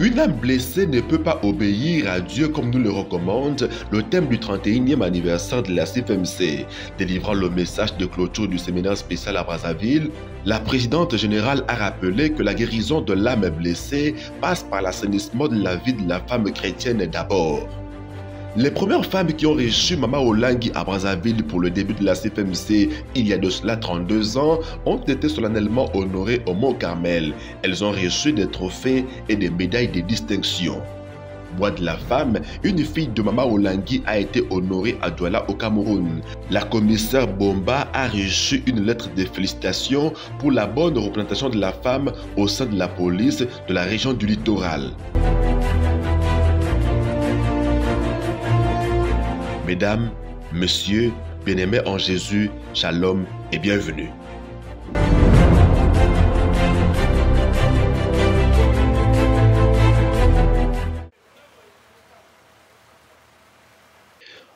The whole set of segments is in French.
Une âme blessée ne peut pas obéir à Dieu comme nous le recommande le thème du 31e anniversaire de la CFMC. Délivrant le message de clôture du séminaire spécial à Brazzaville, la présidente générale a rappelé que la guérison de l'âme blessée passe par l'assainissement de la vie de la femme chrétienne d'abord. Les premières femmes qui ont reçu Mama Olangi à Brazzaville pour le début de la CFMC il y a de cela 32 ans ont été solennellement honorées au Mont Carmel. Elles ont reçu des trophées et des médailles de distinction. Bois de la femme, une fille de Mama Olangi a été honorée à Douala au Cameroun. La commissaire Bomba a reçu une lettre de félicitations pour la bonne représentation de la femme au sein de la police de la région du littoral. Mesdames, Messieurs, bien-aimés en Jésus, shalom et bienvenue.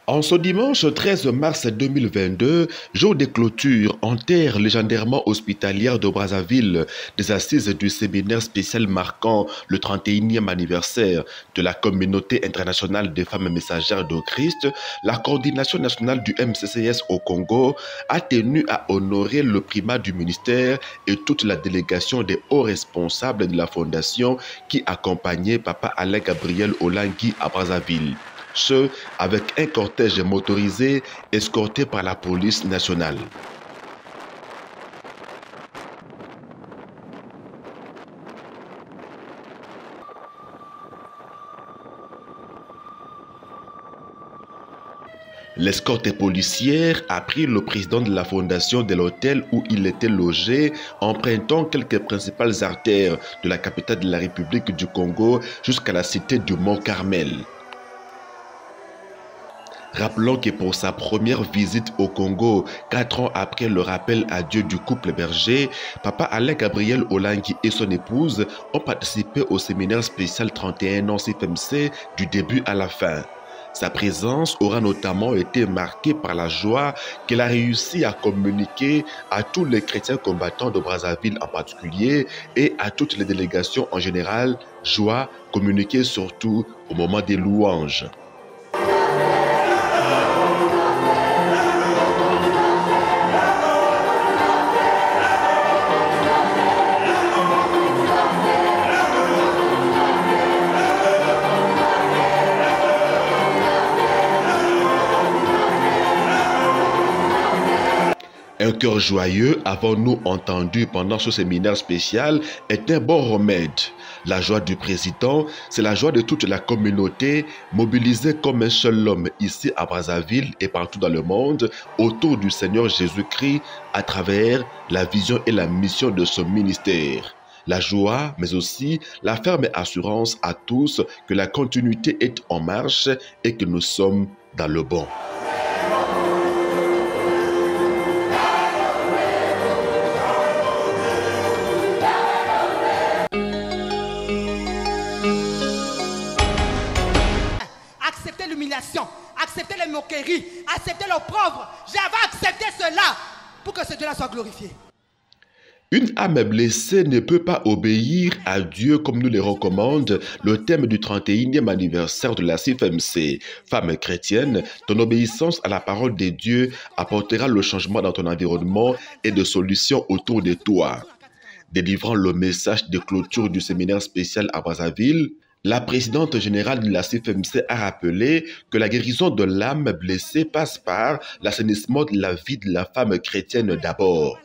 En ce dimanche 13 mars 2022, jour de clôture en terre légendairement hospitalière de Brazzaville, des assises du séminaire spécial marquant le 31e anniversaire de la communauté internationale des femmes messagères de Christ, la coordination nationale du MCCS au Congo a tenu à honorer le primat du ministère et toute la délégation des hauts responsables de la fondation qui accompagnait Papa Alain Gabriel Olangi à Brazzaville. Ce, avec un cortège motorisé escorté par la police nationale. L'escorte policière a pris le président de la fondation de l'hôtel où il était logé, empruntant quelques principales artères de la capitale de la République du Congo jusqu'à la cité du Mont Carmel. Rappelons que pour sa première visite au Congo, 4 ans après le rappel à Dieu du couple berger, Papa Alain Gabriel Olangi et son épouse ont participé au séminaire spécial 31 ans CFMC du début à la fin. Sa présence aura notamment été marquée par la joie qu'elle a réussi à communiquer à tous les chrétiens combattants de Brazzaville en particulier et à toutes les délégations en général, joie communiquée surtout au moment des louanges. Un cœur joyeux, avons-nous entendu pendant ce séminaire spécial, est un bon remède. La joie du président, c'est la joie de toute la communauté, mobilisée comme un seul homme ici à Brazzaville et partout dans le monde, autour du Seigneur Jésus-Christ, à travers la vision et la mission de ce ministère. La joie, mais aussi la ferme assurance à tous que la continuité est en marche et que nous sommes dans le bon. Accepter les moqueries, accepter l'opprobre. J'avais accepté cela pour que ce Dieu-là soit glorifié. Une âme blessée ne peut pas obéir à Dieu comme nous le recommande le thème du 31e anniversaire de la CFMC. Femme chrétienne, ton obéissance à la parole de Dieu apportera le changement dans ton environnement et de solutions autour de toi. Délivrant le message de clôture du séminaire spécial à Brazzaville, la présidente générale de la CFMC a rappelé que la guérison de l'âme blessée passe par l'assainissement de la vie de la femme chrétienne d'abord.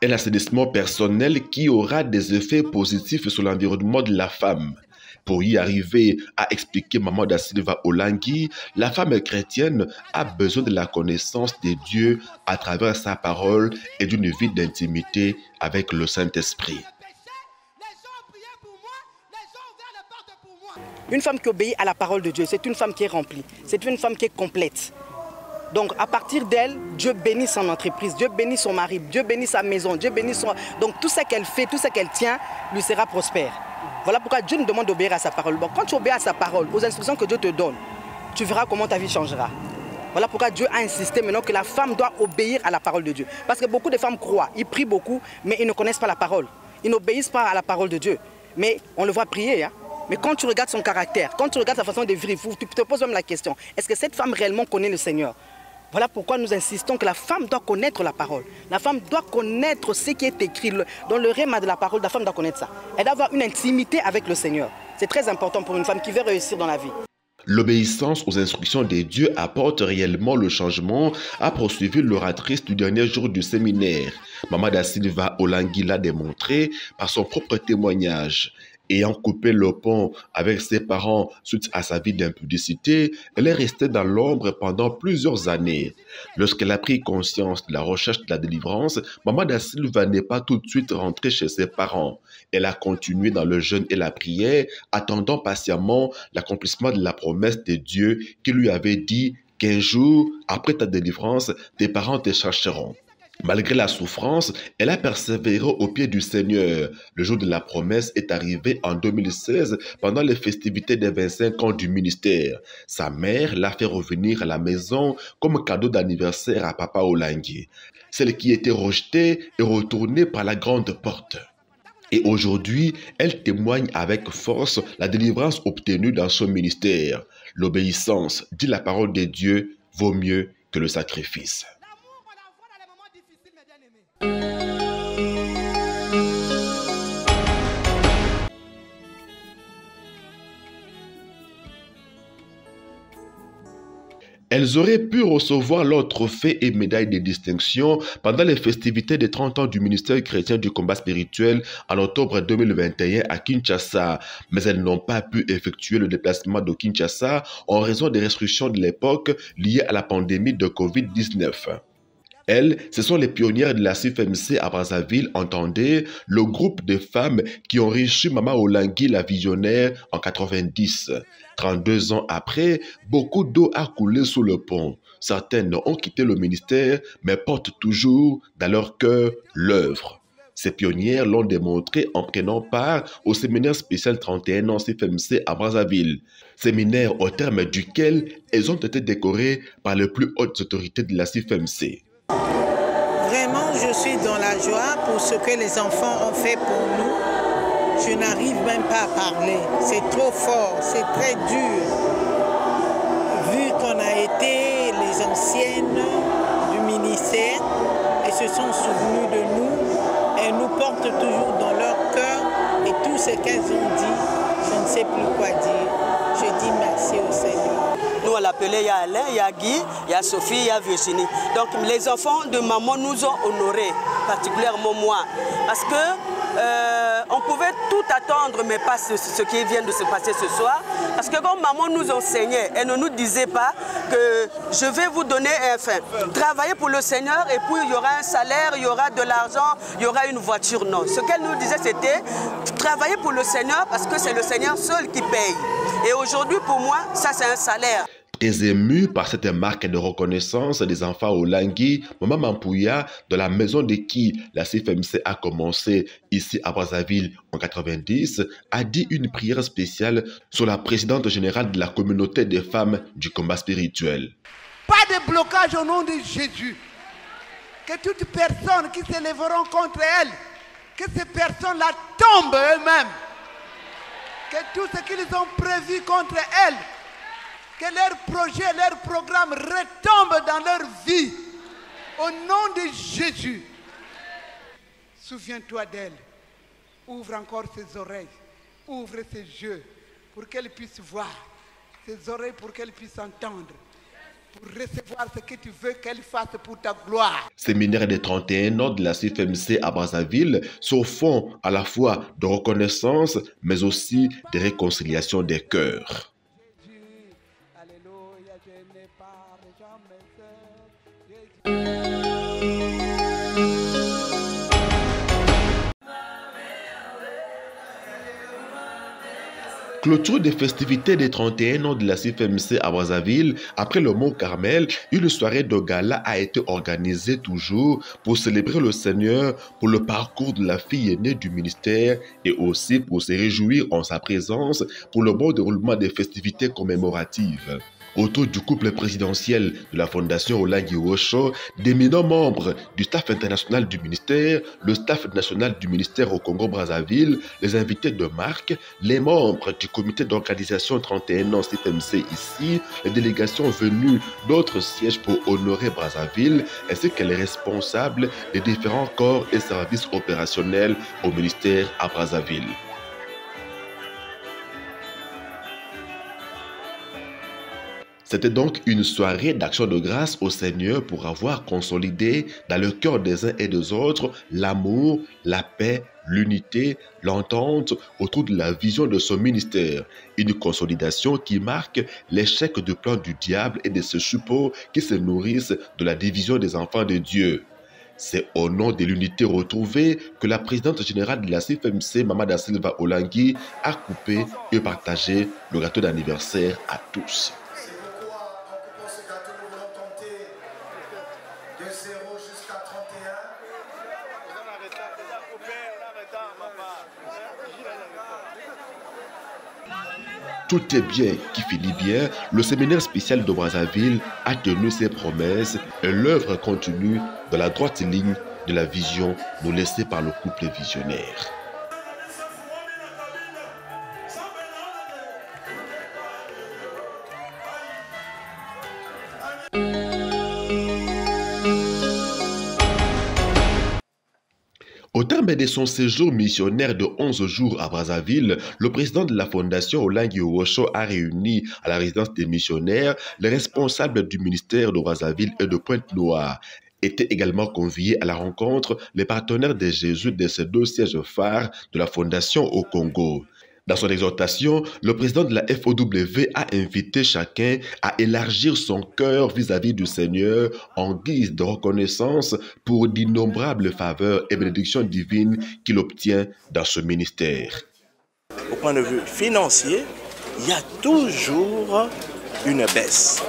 Un assainissement personnel qui aura des effets positifs sur l'environnement de la femme. Pour y arriver, a expliqué Maman Da Silva Olangi, la femme chrétienne a besoin de la connaissance de Dieu à travers sa parole et d'une vie d'intimité avec le Saint-Esprit. Une femme qui obéit à la parole de Dieu, c'est une femme qui est remplie, c'est une femme qui est complète. Donc à partir d'elle, Dieu bénit son entreprise, Dieu bénit son mari, Dieu bénit sa maison, Dieu bénit son... Donc tout ce qu'elle fait, tout ce qu'elle tient, lui sera prospère. Voilà pourquoi Dieu nous demande d'obéir à sa parole. Bon, quand tu obéis à sa parole, aux instructions que Dieu te donne, tu verras comment ta vie changera. Voilà pourquoi Dieu a insisté maintenant que la femme doit obéir à la parole de Dieu. Parce que beaucoup de femmes croient, ils prient beaucoup, mais ils ne connaissent pas la parole. Ils n'obéissent pas à la parole de Dieu. Mais on le voit prier, hein? Mais quand tu regardes son caractère, quand tu regardes sa façon de vivre, tu te poses même la question, est-ce que cette femme réellement connaît le Seigneur? Voilà pourquoi nous insistons que la femme doit connaître la parole. La femme doit connaître ce qui est écrit. Dans le rhéma de la parole, la femme doit connaître ça. Elle doit avoir une intimité avec le Seigneur. C'est très important pour une femme qui veut réussir dans la vie. L'obéissance aux instructions des dieux apporte réellement le changement, a poursuivi l'oratrice du dernier jour du séminaire. Mama da Silva Olangui l'a démontré par son propre témoignage. Ayant coupé le pont avec ses parents suite à sa vie d'impudicité, elle est restée dans l'ombre pendant plusieurs années. Lorsqu'elle a pris conscience de la recherche de la délivrance, Mama da Silva n'est pas tout de suite rentrée chez ses parents. Elle a continué dans le jeûne et la prière, attendant patiemment l'accomplissement de la promesse de Dieu qui lui avait dit qu'un jour, après ta délivrance, tes parents te chercheront. Malgré la souffrance, elle a persévéré au pied du Seigneur. Le jour de la promesse est arrivé en 2016 pendant les festivités des 25 ans du ministère. Sa mère l'a fait revenir à la maison comme cadeau d'anniversaire à Papa Olangui. Celle qui était rejetée est retournée par la grande porte. Et aujourd'hui, elle témoigne avec force la délivrance obtenue dans son ministère. L'obéissance, dit la parole de Dieu, vaut mieux que le sacrifice. Elles auraient pu recevoir leur trophée et médaille de distinction pendant les festivités des 30 ans du ministère chrétien du combat spirituel en octobre 2021 à Kinshasa, mais elles n'ont pas pu effectuer le déplacement de Kinshasa en raison des restrictions de l'époque liées à la pandémie de Covid-19. Elles, ce sont les pionnières de la CIFMC à Brazzaville, entendez, le groupe de femmes qui ont reçu Mama Olangui la visionnaire en 90. 32 ans après, beaucoup d'eau a coulé sous le pont. Certaines ont quitté le ministère, mais portent toujours dans leur cœur l'œuvre. Ces pionnières l'ont démontré en prenant part au séminaire spécial 31 ans CIFMC à Brazzaville. Séminaire au terme duquel elles ont été décorées par les plus hautes autorités de la CIFMC. Vraiment, je suis dans la joie pour ce que les enfants ont fait pour nous. Je n'arrive même pas à parler. C'est trop fort, c'est très dur. Vu qu'on a été les anciennes du ministère, elles se sont souvenues de nous. Elles nous portent toujours dans leur cœur. Et tout ce qu'elles ont dit, je ne sais plus quoi dire. Je dis merci au Seigneur. Nous, on l'appelait, il y a Alain, il y a Guy, il y a Sophie, il y a Virginie. Donc les enfants de maman nous ont honorés, particulièrement moi. Parce que on pouvait tout attendre, mais pas ce qui vient de se passer ce soir. Parce que quand maman nous enseignait, elle ne nous disait pas que je vais vous donner travailler pour le Seigneur et puis il y aura un salaire, il y aura de l'argent, il y aura une voiture. Non. Ce qu'elle nous disait, c'était travailler pour le Seigneur parce que c'est le Seigneur seul qui paye. Et aujourd'hui, pour moi, ça c'est un salaire. Très ému par cette marque de reconnaissance des enfants Olangui, Maman Mampouya, de la maison de qui la CIFMC a commencé ici à Brazzaville en 90, a dit une prière spéciale sur la présidente générale de la communauté des femmes du combat spirituel. Pas de blocage au nom de Jésus. Que toutes personnes qui se lèveront contre elle, que ces personnes-là tombent eux-mêmes. Que tout ce qu'ils ont prévu contre elles, que leurs projets, leurs programmes retombent dans leur vie. Au nom de Jésus, souviens-toi d'elle. Ouvre encore ses oreilles, ouvre ses yeux pour qu'elle puisse voir, ses oreilles pour qu'elle puisse entendre, pour recevoir ce que tu veux qu'elle fasse pour ta gloire. Séminaire des 31 ans de la CIFMC à Brazzaville sur fond à la fois de reconnaissance, mais aussi de réconciliation des cœurs. Clôture des festivités des 31 ans de la CIFMC à Brazzaville, après le Mont Carmel, une soirée de gala a été organisée toujours pour célébrer le Seigneur pour le parcours de la fille aînée du ministère et aussi pour se réjouir en sa présence pour le bon déroulement des festivités commémoratives. autour du couple présidentiel de la Fondation Olangi Osho, d'éminents membres du staff international du ministère, le staff national du ministère au Congo-Brazzaville, les invités de marque, les membres du comité d'organisation 31 ans CFMC ici, les délégations venues d'autres sièges pour honorer Brazzaville, ainsi que les responsables des différents corps et services opérationnels au ministère à Brazzaville. C'était donc une soirée d'action de grâce au Seigneur pour avoir consolidé dans le cœur des uns et des autres l'amour, la paix, l'unité, l'entente autour de la vision de son ministère. Une consolidation qui marque l'échec du plan du diable et de ses suppôts qui se nourrissent de la division des enfants de Dieu. C'est au nom de l'unité retrouvée que la présidente générale de la CFMC, Mama Da Silva Olangi, a coupé et partagé le gâteau d'anniversaire à tous. De 0 jusqu'à 31. Tout est bien qui finit bien. Le séminaire spécial de Brazzaville a tenu ses promesses et l'œuvre continue dans la droite ligne de la vision nous laissée par le couple visionnaire. Au terme de son séjour missionnaire de 11 jours à Brazzaville, le président de la Fondation Olangi Osho a réuni à la résidence des missionnaires les responsables du ministère de Brazzaville et de Pointe-Noire. Étaient également conviés à la rencontre les partenaires de Jésus de ces deux sièges phares de la Fondation au Congo. Dans son exhortation, le président de la FOW a invité chacun à élargir son cœur vis-à-vis du Seigneur en guise de reconnaissance pour d'innombrables faveurs et bénédictions divines qu'il obtient dans ce ministère. Au point de vue financier, il y a toujours une baisse.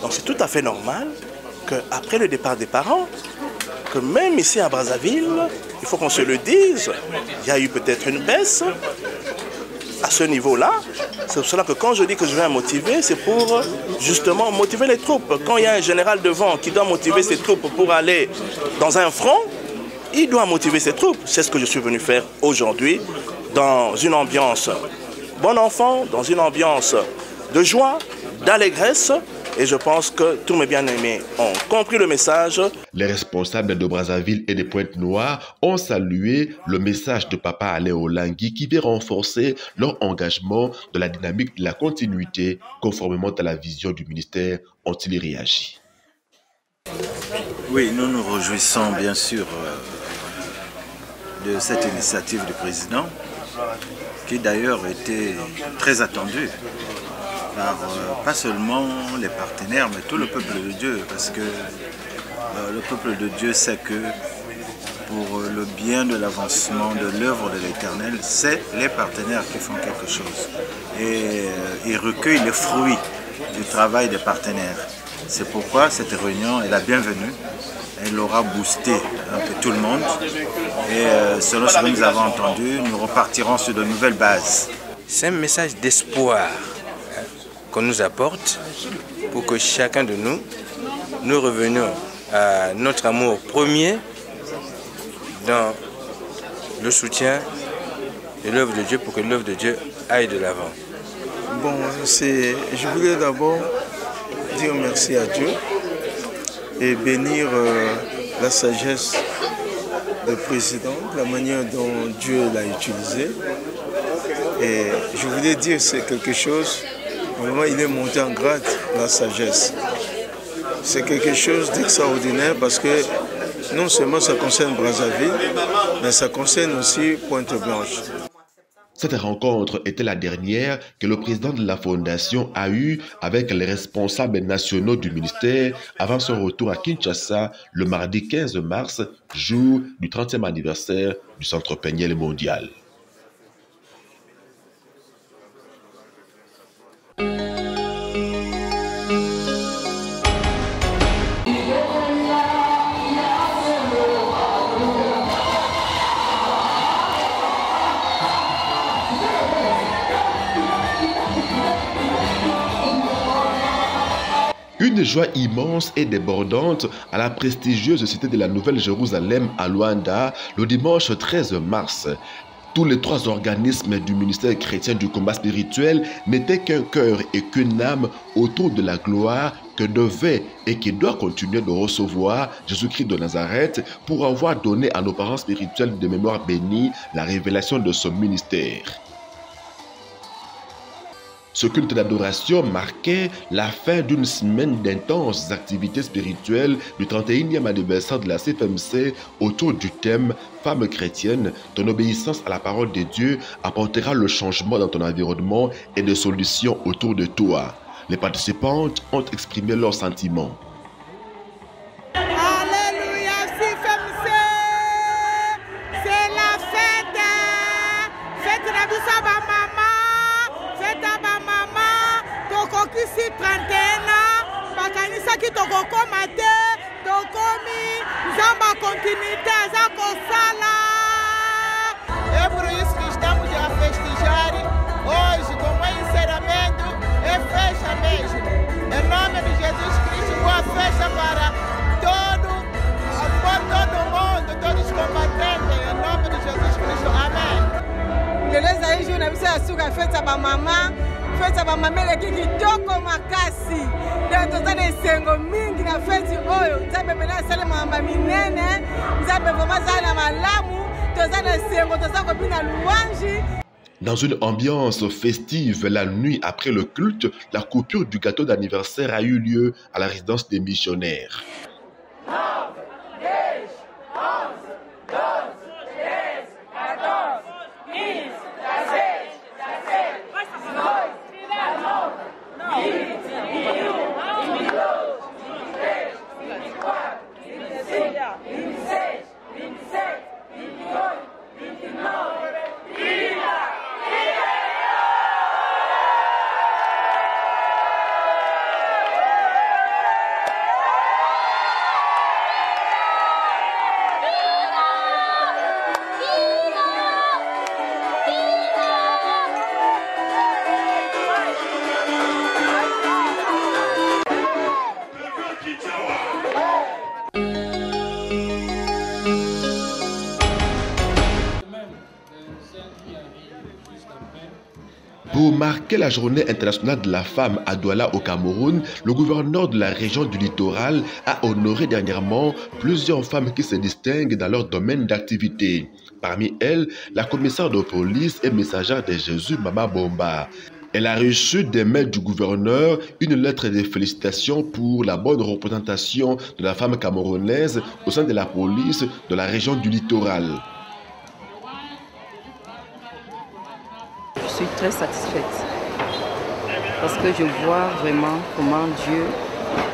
Donc c'est tout à fait normal qu'après le départ des parents, que même ici à Brazzaville, il faut qu'on se le dise, il y a eu peut-être une baisse. À ce niveau-là, c'est pour cela que quand je dis que je vais motiver, c'est pour justement motiver les troupes. Quand il y a un général devant qui doit motiver ses troupes pour aller dans un front, il doit motiver ses troupes. C'est ce que je suis venu faire aujourd'hui dans une ambiance bon enfant, dans une ambiance de joie, d'allégresse. Et je pense que tous mes bien-aimés ont compris le message. Les responsables de Brazzaville et de Pointe-Noire ont salué le message de Papa Alain Olangi qui vient renforcer leur engagement de la dynamique de la continuité conformément à la vision du ministère. Ont-ils réagi? Oui, nous nous réjouissons bien sûr de cette initiative du président qui d'ailleurs était très attendue par pas seulement les partenaires, mais tout le peuple de Dieu, parce que le peuple de Dieu sait que pour le bien de l'avancement de l'œuvre de l'Éternel, c'est les partenaires qui font quelque chose. Et ils recueillent les fruits du travail des partenaires. C'est pourquoi cette réunion est la bienvenue. Elle aura boosté un peu tout le monde. Et selon ce que nous avons entendu, nous repartirons sur de nouvelles bases. C'est un message d'espoir qu'on nous apporte pour que chacun de nous revenions à notre amour premier dans le soutien de l'œuvre de Dieu pour que l'œuvre de Dieu aille de l'avant. Bon, je voulais d'abord dire merci à Dieu et bénir la sagesse du président, la manière dont Dieu l'a utilisé. Et je voulais dire c'est quelque chose. Vraiment, il est monté en grade, la sagesse. C'est quelque chose d'extraordinaire parce que non seulement ça concerne Brazzaville, mais ça concerne aussi Pointe-Blanche. Cette rencontre était la dernière que le président de la Fondation a eue avec les responsables nationaux du ministère avant son retour à Kinshasa le mardi 15 mars, jour du 30e anniversaire du Centre Péniel mondial. Une joie immense et débordante à la prestigieuse cité de la Nouvelle-Jérusalem à Luanda le dimanche 13 mars. Tous les 3 organismes du ministère chrétien du combat spirituel n'étaient qu'un cœur et qu'une âme autour de la gloire que devait et qui doit continuer de recevoir Jésus-Christ de Nazareth pour avoir donné à nos parents spirituels de mémoire bénie la révélation de son ministère. Ce culte d'adoration marquait la fin d'une semaine d'intenses activités spirituelles du 31e anniversaire de la CFMC autour du thème « Femme chrétienne, ton obéissance à la parole de Dieu apportera le changement dans ton environnement et des solutions autour de toi ». Les participantes ont exprimé leurs sentiments. Ici 31 ans, bakanisa ki tokokoma te, tokomi, nzamba continuité aza kosala. É por isso que estamos a festejar hoje com o encerramento e fecha mesmo. Em nome de Jesus Cristo, boa festa para todo o mundo, todos os combatentes, em nome de Jesus Cristo, amém. Beleza aí, Júnior, você açúcar festa para mamãe. Festa ba mamele kiki toko makasi ya tozana esengo mingi na festi oyo nzambe mena sale mama minene nzambe vraiment zana malamu tozana esengo tozako bina louange. Dans une ambiance festive, la nuit après le culte, la coupure du gâteau d'anniversaire a eu lieu à la résidence des missionnaires. Pour marquer la journée internationale de la femme à Douala au Cameroun, le gouverneur de la région du littoral a honoré dernièrement plusieurs femmes qui se distinguent dans leur domaine d'activité. Parmi elles, la commissaire de police et messagère de Jésus, Mama Bomba. Elle a reçu des mains du gouverneur une lettre de félicitations pour la bonne représentation de la femme camerounaise au sein de la police de la région du littoral. Je suis très satisfaite parce que je vois vraiment comment Dieu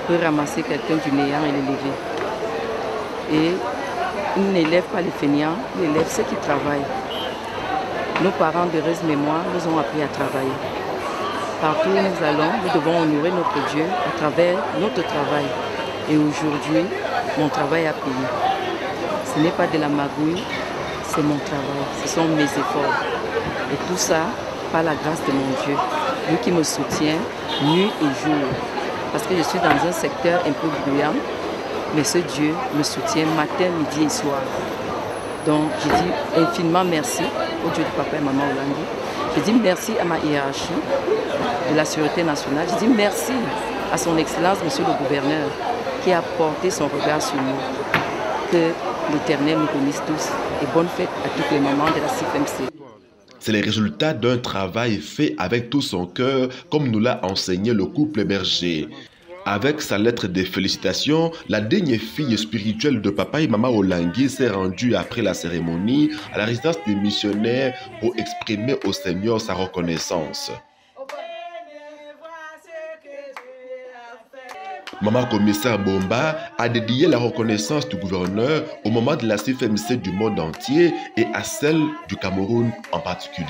peut ramasser quelqu'un du néant et l'élever. Et il n'élève pas les fainéants, il élève ceux qui travaillent. Nos parents d'heureuse mémoire nous ont appris à travailler. Partout où nous allons, nous devons honorer notre Dieu à travers notre travail. Et aujourd'hui, mon travail a payé. Ce n'est pas de la magouille, c'est mon travail, ce sont mes efforts. Et tout ça, par la grâce de mon Dieu, lui qui me soutient nuit et jour. Parce que je suis dans un secteur un peu bruyant, mais ce Dieu me soutient matin, midi et soir. Donc je dis infiniment merci au Dieu de papa et maman Olangi. Je dis merci à ma hiérarchie de la Sûreté nationale. Je dis merci à son Excellence, Monsieur le Gouverneur, qui a porté son regard sur nous. Que l'Éternel nous bénisse tous et bonne fête à toutes les mamans de la CFMC. C'est le résultat d'un travail fait avec tout son cœur, comme nous l'a enseigné le couple Berger. Avec sa lettre de félicitations, la digne fille spirituelle de papa et maman Olangi s'est rendue après la cérémonie à la résidence des missionnaires pour exprimer au Seigneur sa reconnaissance. Maman commissaire Bomba a dédié la reconnaissance du gouverneur au moment de la CFMC du monde entier et à celle du Cameroun en particulier.